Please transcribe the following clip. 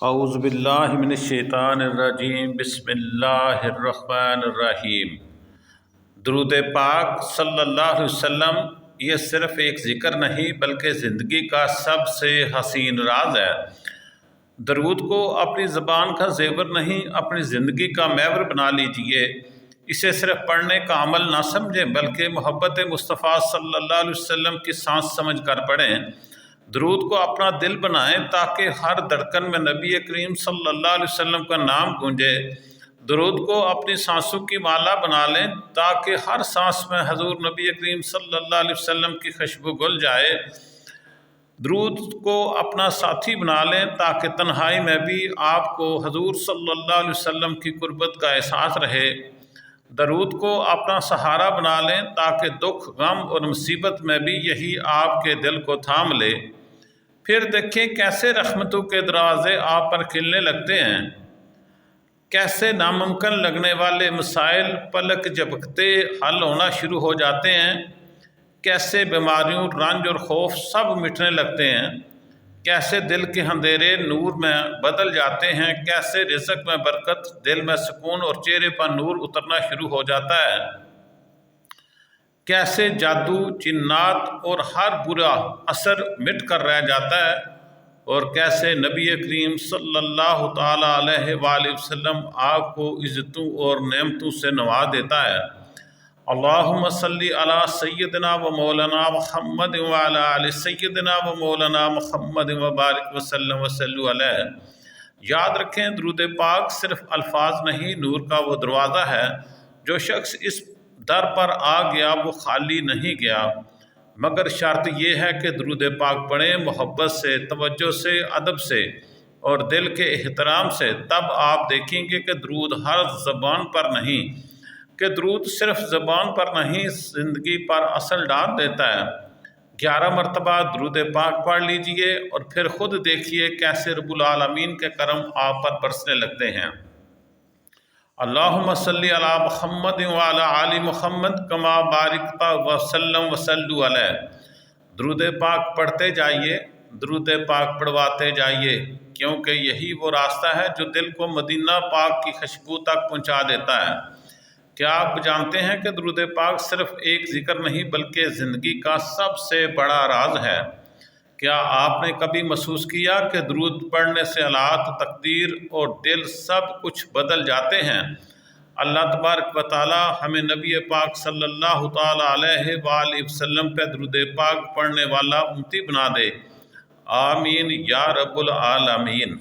اعوذ باللہ من الشیطان الرجیم، بسم اللہ الرحمن الرحیم۔ درود پاک صلی اللہ علیہ وسلم یہ صرف ایک ذکر نہیں بلکہ زندگی کا سب سے حسین راز ہے۔ درود کو اپنی زبان کا زیور نہیں، اپنی زندگی کا محور بنا لیجئے۔ اسے صرف پڑھنے کا عمل نہ سمجھیں بلکہ محبت مصطفیٰ صلی اللہ علیہ وسلم کی سانس سمجھ کر پڑھیں۔ درود کو اپنا دل بنائیں تاکہ ہر دھڑکن میں نبی کریم صلی اللہ علیہ وسلم کا نام گونجے۔ درود کو اپنی سانسوں کی مالا بنا لیں تاکہ ہر سانس میں حضور نبی کریم صلی اللہ علیہ وسلم کی خوشبو گھل جائے۔ درود کو اپنا ساتھی بنا لیں تاکہ تنہائی میں بھی آپ کو حضور صلی اللہ علیہ وسلم کی قربت کا احساس رہے۔ درود کو اپنا سہارا بنا لیں تاکہ دکھ، غم اور مصیبت میں بھی یہی آپ کے دل کو تھام لے۔ پھر دیکھیں کیسے رحمتوں کے دروازے آپ پر کھلنے لگتے ہیں، کیسے ناممکن لگنے والے مسائل پلک جھپکتے حل ہونا شروع ہو جاتے ہیں، کیسے بیماریوں، رنج اور خوف سب مٹنے لگتے ہیں، کیسے دل کے اندھیرے نور میں بدل جاتے ہیں، کیسے رزق میں برکت، دل میں سکون اور چہرے پر نور اترنا شروع ہو جاتا ہے، کیسے جادو، جنات اور ہر برا اثر مٹ کر رہ جاتا ہے، اور کیسے نبی کریم صلی اللہ تعالیٰ علیہ وآلہ وسلم آپ کو عزتوں اور نعمتوں سے نواز دیتا ہے۔ اللہم صلی علی سیدنا و مولانا محمد وعلی آل سیدنا و مولانا محمد وبارک وسلم وصلو علیہ۔ یاد رکھیں درود پاک صرف الفاظ نہیں، نور کا وہ دروازہ ہے۔ جو شخص اس در پر آ گیا وہ خالی نہیں گیا، مگر شرط یہ ہے کہ درود پاک پڑھیں محبت سے، توجہ سے، ادب سے اور دل کے احترام سے۔ تب آپ دیکھیں گے کہ درود ہر زبان پر نہیں، کہ درود صرف زبان پر نہیں زندگی پر اثر ڈال دیتا ہے۔ 11 مرتبہ درود پاک پڑھ لیجئے اور پھر خود دیکھیے کیسے رب العالمین کے کرم آپ پر برسنے لگتے ہیں۔ اللہم صلی علی محمد وعلی آل محمد کما بارکت وسلم وصلو علیہ۔ درود پاک پڑھتے جائیے، درود پاک پڑھواتے جائیے، کیونکہ یہی وہ راستہ ہے جو دل کو مدینہ پاک کی خوشبو تک پہنچا دیتا ہے۔ کیا آپ جانتے ہیں کہ درود پاک صرف ایک ذکر نہیں بلکہ زندگی کا سب سے بڑا راز ہے؟ کیا آپ نے کبھی محسوس کیا کہ درود پڑھنے سے حالات، تقدیر اور دل سب کچھ بدل جاتے ہیں؟ اللہ تبارک و تعالی ہمیں نبی پاک صلی اللہ تعالی علیہ وآلہ وسلم پہ درود پاک پڑھنے والا امتی بنا دے۔ آمین یا رب العالمین۔